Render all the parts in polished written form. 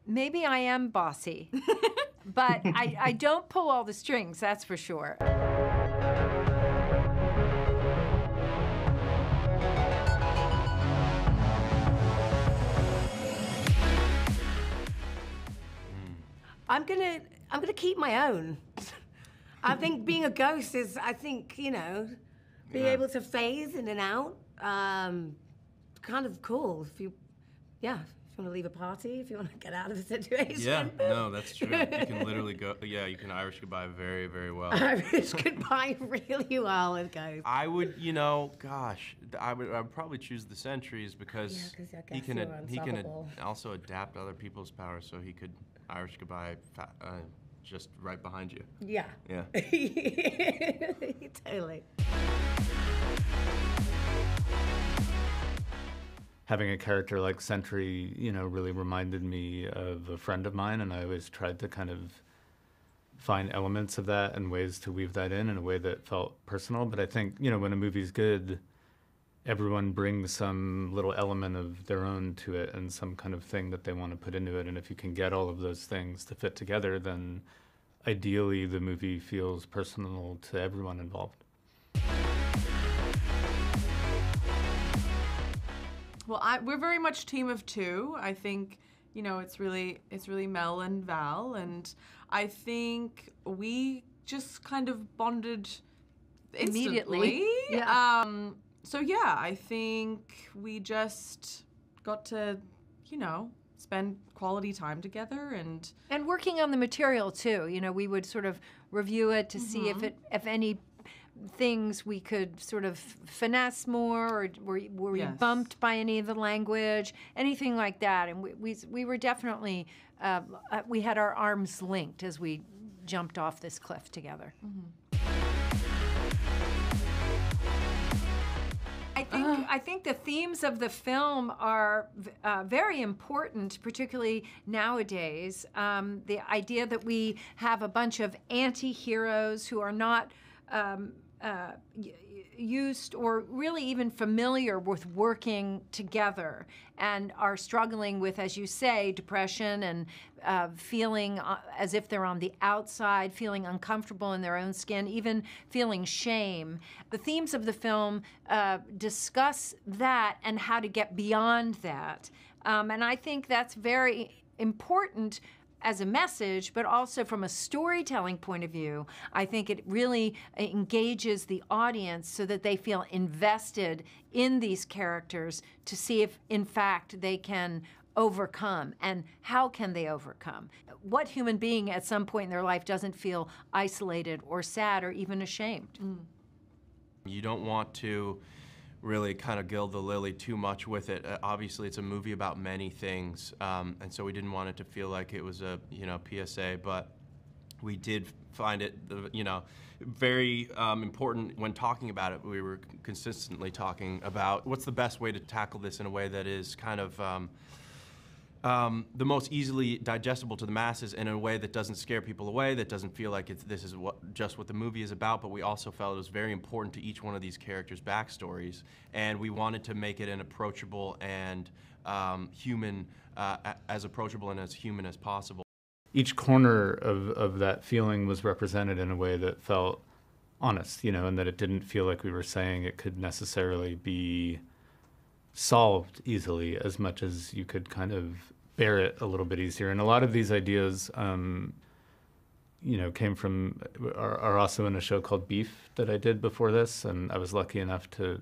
Maybe I am bossy, but I don't pull all the strings, that's for sure. I'm gonna keep my own. I think being a ghost is, being able to phase in and out, kind of cool. If you want to leave a party, if you want to get out of a situation. Yeah, no, that's true. You can literally go, you can Irish goodbye very, very well. Irish goodbye really well with ghosts. I would, I would probably choose the sentries because he can also adapt other people's powers, so he could Irish goodbye just right behind you. Yeah. Yeah. Totally. Having a character like Sentry, really reminded me of a friend of mine, and I always tried to kind of find elements of that and ways to weave that in a way that felt personal. But I think, when a movie's good, everyone brings some little element of their own to it and some kind of thing that they want to put into it. And if you can get all of those things to fit together, then ideally the movie feels personal to everyone involved. Well, we're very much team of two. I think, it's really Mel and Val, and I think we just kind of bonded immediately. Yeah. So yeah, I think we just got to, spend quality time together and working on the material too. We would sort of review it to see if any things we could sort of finesse more, or were we bumped by any of the language, anything like that. And we were definitely, we had our arms linked as we jumped off this cliff together. I think the themes of the film are very important, particularly nowadays. The idea that we have a bunch of anti-heroes who are not used or really even familiar with working together and are struggling with, as you say, depression and feeling as if they're on the outside, feeling uncomfortable in their own skin, even feeling shame. The themes of the film discuss that and how to get beyond that. And I think that's very important as a message, but also from a storytelling point of view. I think it really engages the audience so that they feel invested in these characters to see if, in fact, they can overcome, and how can they overcome. What human being at some point in their life doesn't feel isolated or sad or even ashamed? You don't want to really kind of gild the lily too much with it. Obviously, it's a movie about many things, and so we didn't want it to feel like it was a PSA, but we did find it very important when talking about it. We were consistently talking about what's the best way to tackle this in a way that is kind of the most easily digestible to the masses, in a way that doesn't scare people away, that doesn't feel like this is just what the movie is about. But we also felt it was very important to each one of these characters' backstories, and we wanted to make it an approachable and human, as approachable and as human as possible. Each corner of that feeling was represented in a way that felt honest, and that it didn't feel like we were saying it could necessarily be solved easily, as much as you could kind of bear it a little bit easier. And a lot of these ideas, came from, are also in a show called Beef that I did before this, and I was lucky enough to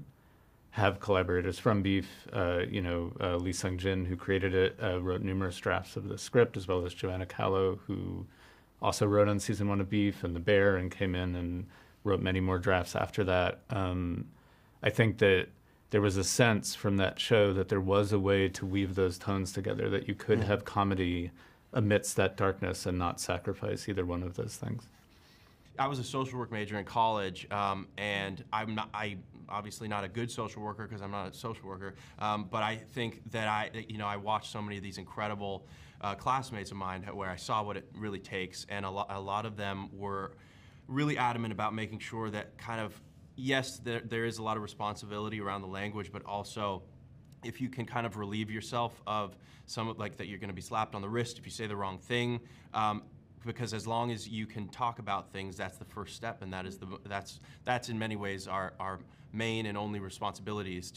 have collaborators from Beef. Lee Sung-jin, who created it, wrote numerous drafts of the script, as well as Joanna Callow, who also wrote on season 1 of Beef and The Bear, and came in and wrote many more drafts after that. I think that there was a sense from that show that there was a way to weave those tones together, that you could have comedy amidst that darkness and not sacrifice either one of those things. I was a social work major in college, and I'm obviously not a good social worker because I'm not a social worker, but I think that I watched so many of these incredible classmates of mine where I saw what it really takes, and a lot of them were really adamant about making sure that kind of, yes, there is a lot of responsibility around the language, but also if you can kind of relieve yourself of some of, like, that you're going to be slapped on the wrist if you say the wrong thing, because as long as you can talk about things, that's the first step, and that's in many ways our main and only responsibility is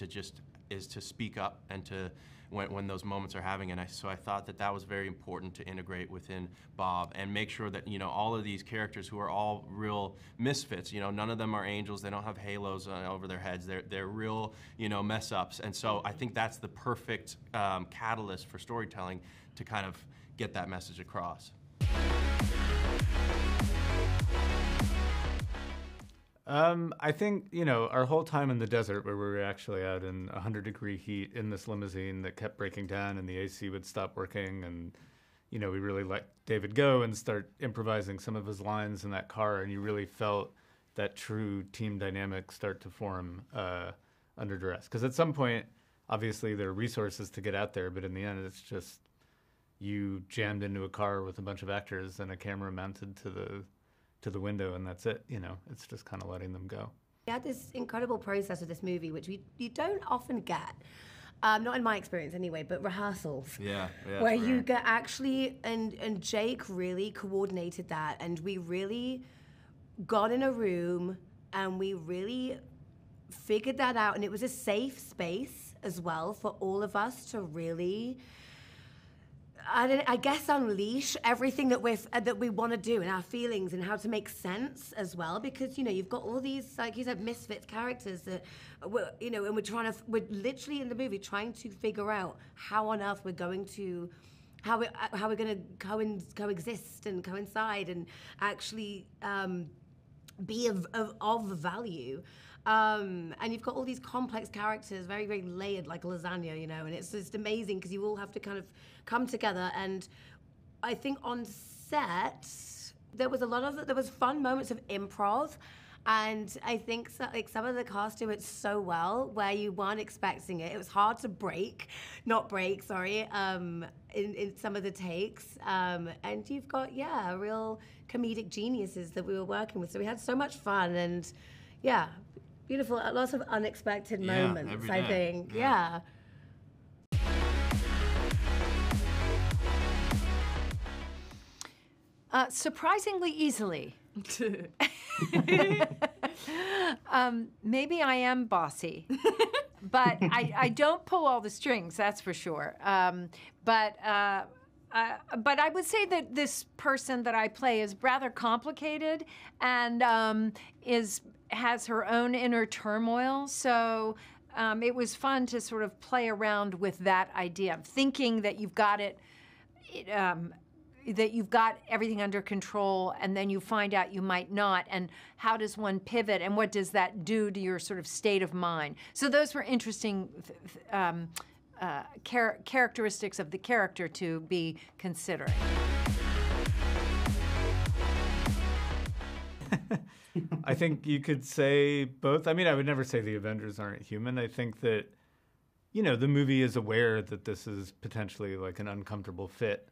to speak up and to when those moments are having. And so I thought that was very important to integrate within Bob and make sure that, you know, all of these characters who are all real misfits, you know, none of them are angels, they don't have halos over their heads, they're real, you know, mess ups. And so I think that's the perfect catalyst for storytelling to kind of get that message across. I think, you know, our whole time in the desert, where we were actually out in 100-degree heat in this limousine that kept breaking down and the AC would stop working, and, you know, we really let David go and start improvising some of his lines in that car, and you really felt that true team dynamic start to form under duress. Because at some point, obviously, there are resources to get out there, but in the end, it's just you jammed into a car with a bunch of actors and a camera mounted to the window, and that's it. You know, it's just kind of letting them go. We had this incredible process of this movie, which you don't often get, not in my experience anyway, but rehearsals. Yeah, where you get actually, and Jake really coordinated that, and we really got in a room and we really figured that out, and it was a safe space as well for all of us to really, I guess, unleash everything that we want to do and our feelings and how to make sense as well, because, you know, you've got all these, like you said, misfit characters that, you know, and we're literally in the movie trying to figure out how on earth we're going to, how we're going to coexist and coincide and actually be of value. And you've got all these complex characters, very, very layered, like lasagna, you know, and it's just amazing because you all have to kind of come together. And I think on set, there was fun moments of improv. And I think some of the cast do it so well where you weren't expecting it. It was hard to in some of the takes. And you've got, real comedic geniuses that we were working with. So we had so much fun and, beautiful, lots of unexpected moments, I think. Yeah. Surprisingly easily. Maybe I am bossy, but I don't pull all the strings, that's for sure. But I would say that this person that I play is rather complicated and has her own inner turmoil. So it was fun to sort of play around with that idea of thinking that you've got that you've got everything under control, and then you find out you might not, and how does one pivot, and what does that do to your sort of state of mind? So those were interesting characteristics of the character to be considering. I think you could say both. I mean, I would never say the Avengers aren't human. I think that, you know, the movie is aware that this is potentially like an uncomfortable fit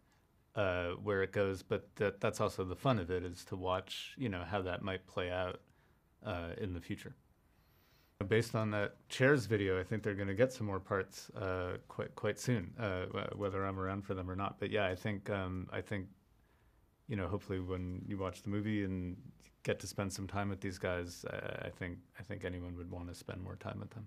where it goes, but that's also the fun of it, is to watch, you know, how that might play out in the future. Based on that Chairs video, I think they're going to get some more parts quite soon, whether I'm around for them or not. But yeah, I think you know, hopefully when you watch the movie and get to spend some time with these guys, I think anyone would want to spend more time with them.